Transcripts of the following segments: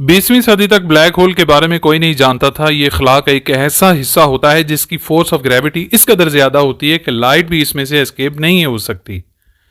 20वीं सदी तक black hole के बारे में कोई नहीं जानता था। ये खला का एक ऐसा हिस्सा होता है जिसकी फोर्स ऑफ ग्रेविटी इस कदर ज्यादा होती है कि लाइट भी इसमें से एस्केप नहीं हो सकती।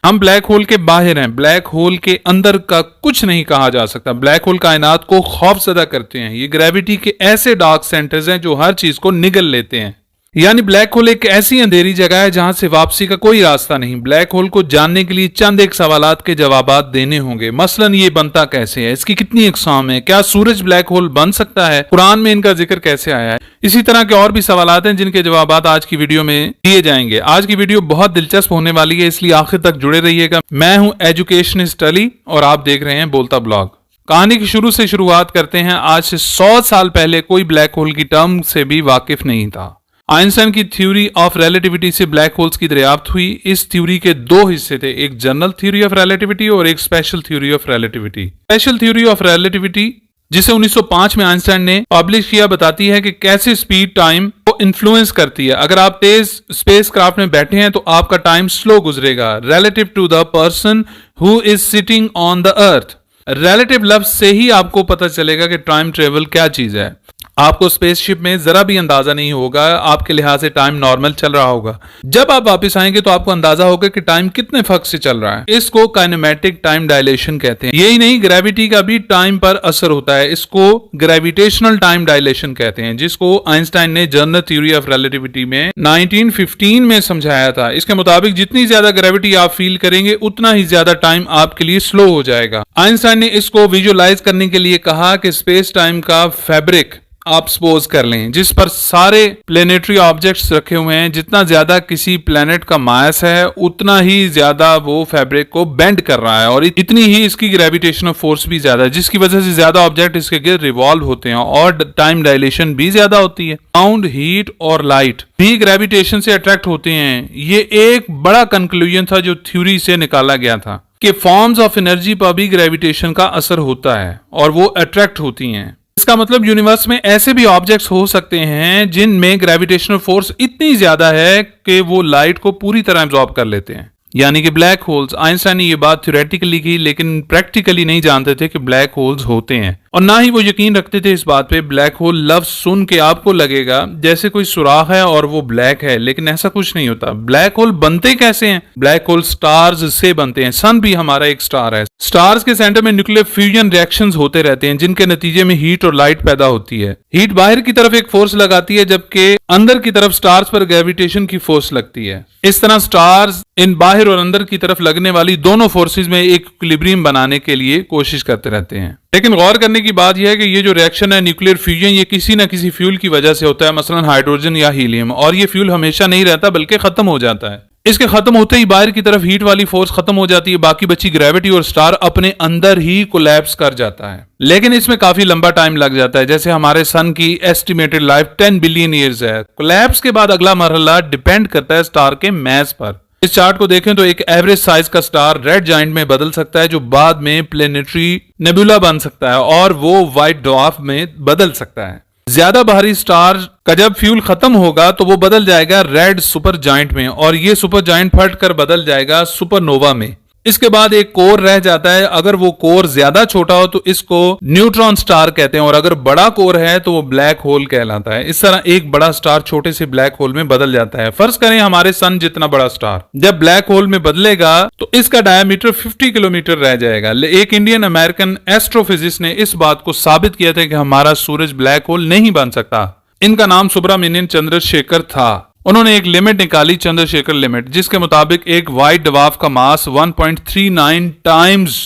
हम ब्लैक होल के बाहर हैं, ब्लैक होल के अंदर का कुछ नहीं कहा जा सकता। ब्लैक होल कायनात को खौफजदा करते हैं। ये ग्रेविटी के ऐसे डार्क सेंटर्स हैं जो हर चीज को निगल लेते हैं। यानी ब्लैक होल एक ऐसी अंधेरी जगह है जहां से वापसी का कोई रास्ता नहीं। ब्लैक होल को जानने के लिए चंद एक सवालात के जवाबात देने होंगे। मसलन ये बनता कैसे है, इसकी कितनी अक़साम है, क्या सूरज ब्लैक होल बन सकता है, कुरान में इनका जिक्र कैसे आया है। इसी तरह के और भी सवालात हैं जिनके जवाबात आज की वीडियो में दिए जाएंगे। आज की वीडियो बहुत दिलचस्प होने वाली है, इसलिए आखिर तक जुड़े रहिएगा। मैं हूं एजुकेशनिस्ट अली और आप देख रहे हैं बोलता ब्लॉग। कहानी की शुरुआत करते हैं। आज से 100 साल पहले कोई ब्लैक होल की टर्म से भी वाकिफ नहीं था। आइंस्टाइन की थ्योरी ऑफ रिलेटिविटी से ब्लैक होल्स की दरियाफ्त हुई। इस थ्योरी के दो हिस्से थे, एक जनरल थ्योरी ऑफ रिलेटिविटी और एक special theory of relativity. Special theory of relativity, जिसे 1905 में आइंस्टाइन ने पब्लिश किया, बताती है कि कैसे स्पीड टाइम को इन्फ्लुएंस करती है। अगर आप तेज स्पेस क्राफ्ट में बैठे हैं तो आपका टाइम स्लो गुजरेगा relative to the person who is sitting on the earth. Relative लफ्ज से ही आपको पता चलेगा कि टाइम ट्रेवल क्या चीज है। आपको स्पेसशिप में जरा भी अंदाजा नहीं होगा, आपके लिहाज से टाइम नॉर्मल चल रहा होगा। जब आप वापस आएंगे तो आपको अंदाजा होगा कि टाइम कितने फर्क से चल रहा है। इसको काइनेमेटिक टाइम डायलेशन कहते हैं। यही नहीं, ग्रेविटी का भी टाइम पर असर होता है। इसको ग्रेविटेशनल टाइम डायलेशन कहते हैं, जिसको आइंस्टाइन ने जनरल थ्योरी ऑफ रिलेटिविटी में 1915 में समझाया था। इसके मुताबिक जितनी ज्यादा ग्रेविटी आप फील करेंगे उतना ही ज्यादा टाइम आपके लिए स्लो हो जाएगा। आइंस्टाइन ने इसको विजुअलाइज करने के लिए कहा कि स्पेस टाइम का फैब्रिक आप सपोज कर लें जिस पर सारे प्लेनेटरी ऑब्जेक्ट्स रखे हुए हैं। जितना ज्यादा किसी प्लेनेट का मास है उतना ही ज्यादा वो फैब्रिक को बेंड कर रहा है और इतनी ही इसकी ग्रेविटेशनल फोर्स भी ज्यादा है, जिसकी वजह से ज्यादा ऑब्जेक्ट इसके गिर्द रिवॉल्व होते हैं और टाइम डायलेशन भी ज्यादा होती है। साउंड, हीट और लाइट भी ग्रेविटेशन से अट्रैक्ट होते हैं। ये एक बड़ा कंक्लूजन था जो थ्योरी से निकाला गया था कि फॉर्म्स ऑफ एनर्जी पर भी ग्रेविटेशन का असर होता है और वो अट्रैक्ट होती हैं। इसका मतलब यूनिवर्स में ऐसे भी ऑब्जेक्ट्स हो सकते हैं जिनमें ग्रेविटेशनल फोर्स इतनी ज्यादा है कि वो लाइट को पूरी तरह एब्जॉर्ब कर लेते हैं, यानी कि ब्लैक होल्स। आइंस्टाइन ने ये बात थ्योरेटिकली की, लेकिन प्रैक्टिकली नहीं जानते थे कि ब्लैक होल्स होते हैं और ना ही वो यकीन रखते थे इस बात पे। ब्लैक होल लफ्ज सुन के आपको लगेगा जैसे कोई सुराख है और वो ब्लैक है, लेकिन ऐसा कुछ नहीं होता। ब्लैक होल बनते कैसे हैं? ब्लैक होल स्टार्स से बनते हैं। सन भी हमारा एक स्टार है। स्टार्स के सेंटर में न्यूक्लियर फ्यूजन रिएक्शंस होते रहते हैं जिनके नतीजे में हीट और लाइट पैदा होती है। हीट बाहर की तरफ एक फोर्स लगाती है जबकि अंदर की तरफ स्टार्स पर ग्रेविटेशन की फोर्स लगती है। इस तरह स्टार्स इन बाहर और अंदर की तरफ लगने वाली दोनों फोर्सेस में एक इक्विलिब्रियम बनाने के लिए कोशिश करते रहते हैं। लेकिन गौर करने की बात यह है कि ये जो रिएक्शन है न्यूक्लियर फ्यूजन, ये किसी न किसी फ्यूल की वजह से होता है, मसलन हाइड्रोजन या हीलियम। और ये फ्यूल हमेशा नहीं रहता बल्कि खत्म हो जाता है। इसके खत्म होते ही बाहर की तरफ हीट वाली फोर्स खत्म हो जाती है, बाकी बची ग्रेविटी और स्टार अपने अंदर ही कोलैप्स कर जाता है। लेकिन इसमें काफी लंबा टाइम लग जाता है। जैसे हमारे सन की एस्टिमेटेड लाइफ 10 बिलियन ईयर्स है। कोलैप्स के बाद अगला मरहला डिपेंड करता है स्टार के मैस पर। इस चार्ट को देखें तो एक एवरेज साइज का स्टार रेड जाइंट में बदल सकता है, जो बाद में प्लेनेटरी नेबुला बन सकता है और वो व्हाइट ड्वार्फ में बदल सकता है। ज्यादा भारी स्टार का जब फ्यूल खत्म होगा तो वो बदल जाएगा रेड सुपर जाइंट में और ये सुपर जाइंट फट कर बदल जाएगा सुपरनोवा में। इसके बाद एक कोर रह जाता है। अगर वो कोर ज्यादा छोटा हो तो इसको न्यूट्रॉन स्टार कहते हैं और अगर बड़ा कोर है तो वो ब्लैक होल कहलाता है। इस तरह एक बड़ा स्टार छोटे से ब्लैक होल में बदल जाता है। फर्ज करें हमारे सन जितना बड़ा स्टार जब ब्लैक होल में बदलेगा तो इसका डायमीटर 50 किलोमीटर रह जाएगा। एक इंडियन अमेरिकन एस्ट्रोफिजिस्ट ने इस बात को साबित किया था कि हमारा सूरज ब्लैक होल नहीं बन सकता। इनका नाम सुब्रमण्यम चंद्रशेखर था। उन्होंने एक लिमिट निकाली, चंद्रशेखर लिमिट, जिसके मुताबिक एक व्हाइट ड्वार्फ का मास 1.39 टाइम्स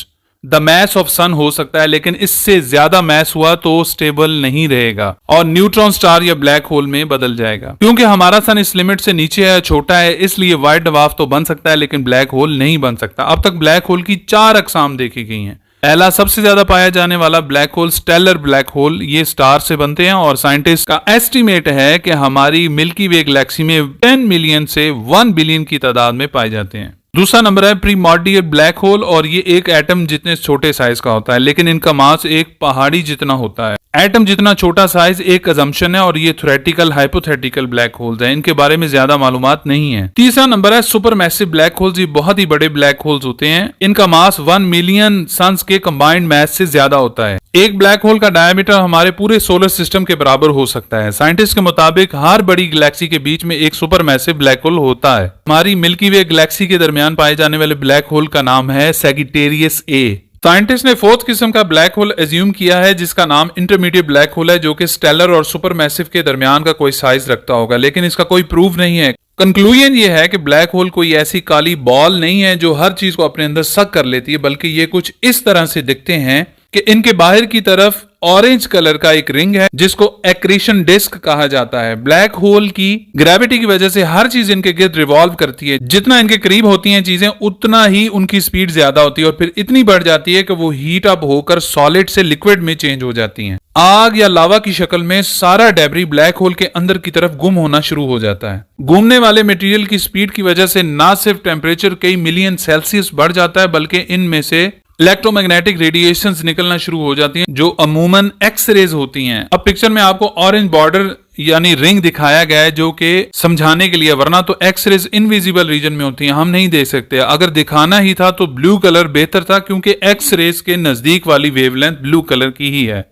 द मैस ऑफ सन हो सकता है, लेकिन इससे ज्यादा मैस हुआ तो स्टेबल नहीं रहेगा और न्यूट्रॉन स्टार या ब्लैक होल में बदल जाएगा। क्योंकि हमारा सन इस लिमिट से नीचे है, छोटा है, इसलिए व्हाइट ड्वार्फ तो बन सकता है लेकिन ब्लैक होल नहीं बन सकता। अब तक ब्लैक होल की 4 अक़साम देखी गई हैं। पहला सबसे ज्यादा पाया जाने वाला black hole stellar black hole, ये स्टार से बनते हैं और साइंटिस्ट का एस्टिमेट है कि हमारी मिल्की वे गैलेक्सी में 10 मिलियन से 1 बिलियन की तादाद में पाए जाते हैं। दूसरा नंबर है प्रीमॉर्डियल ब्लैक होल और ये एक एटम जितने छोटे साइज का होता है, लेकिन इनका मास एक पहाड़ी जितना होता है। एटम जितना छोटा साइज एक अजम्पशन है और ये थ्योरेटिकल हाइपोथेटिकल ब्लैक होल्स हैं, इनके बारे में ज्यादा मालूमात नहीं है। तीसरा नंबर है सुपर मैसिव ब्लैक होल्स। ये बहुत ही बड़े ब्लैक होल्स होते हैं, इनका मास 1 मिलियन सन्स के कंबाइंड मैस से ज्यादा होता है। एक ब्लैक होल का डायमीटर हमारे पूरे सोलर सिस्टम के बराबर हो सकता है। साइंटिस्ट के मुताबिक हर बड़ी गैलेक्सी के बीच में एक सुपर मैसिव ब्लैक होल होता है। हमारी मिल्की वे गैलेक्सी के दरमियान पाए जाने वाले ब्लैक होल का नाम है सैजिटेरियस ए। साइंटिस्ट ने फोर्थ किस्म का ब्लैक होल एज्यूम किया है जिसका नाम इंटरमीडिएट ब्लैक होल है, जो कि स्टेलर और सुपर मैसिव के दरमियान का कोई साइज रखता होगा, लेकिन इसका कोई प्रूफ नहीं है। कंक्लूजन ये है कि ब्लैक होल कोई ऐसी काली बॉल नहीं है जो हर चीज को अपने अंदर सक कर लेती है, बल्कि ये कुछ इस तरह से दिखते हैं कि इनके बाहर की तरफ ऑरेंज कलर का एक रिंग है जिसको एक्रीशन डिस्क कहा जाता है। ब्लैक होल की ग्रेविटी की वजह से हर चीज इनके गिर्द रिवॉल्व करती है। जितना इनके करीब होती हैं चीजें उतना ही उनकी स्पीड ज्यादा होती है और फिर इतनी बढ़ जाती है कि वो हीट अप होकर सॉलिड से लिक्विड में चेंज हो जाती हैं। आग या लावा की शक्ल में सारा डेब्री ब्लैक होल के अंदर की तरफ गुम होना शुरू हो जाता है। घूमने वाले मटेरियल की स्पीड की वजह से ना सिर्फ टेम्परेचर कई मिलियन सेल्सियस बढ़ जाता है, बल्कि इनमें से इलेक्ट्रोमैग्नेटिक रेडिएशंस निकलना शुरू हो जाती हैं जो अमूमन एक्स-रेज होती हैं। अब पिक्चर में आपको ऑरेंज बॉर्डर यानी रिंग दिखाया गया है जो कि समझाने के लिए, वरना तो एक्स-रेज इनविजिबल रीजन में होती हैं, हम नहीं देख सकते। अगर दिखाना ही था तो ब्लू कलर बेहतर था, क्योंकि एक्स-रेज के नजदीक वाली वेवलेंथ ब्लू कलर की ही है।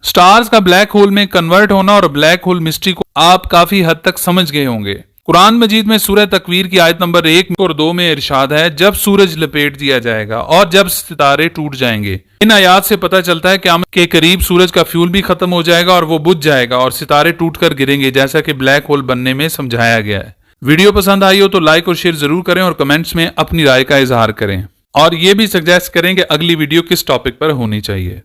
स्टार्स का ब्लैक होल में कन्वर्ट होना और ब्लैक होल मिस्ट्री को आप काफी हद तक समझ गए होंगे। कुरान मजीद में सूरह तकवीर की आयत नंबर 1 और 2 में इरशाद है, जब सूरज लपेट दिया जाएगा और जब सितारे टूट जाएंगे। इन आयात से पता चलता है क़यामत के करीब सूरज का फ्यूल भी खत्म हो जाएगा और वो बुझ जाएगा और सितारे टूटकर गिरेंगे, जैसा कि ब्लैक होल बनने में समझाया गया है। वीडियो पसंद आई हो तो लाइक और शेयर जरूर करें और कमेंट्स में अपनी राय का इजहार करें, और ये भी सजेस्ट करें कि अगली वीडियो किस टॉपिक पर होनी चाहिए।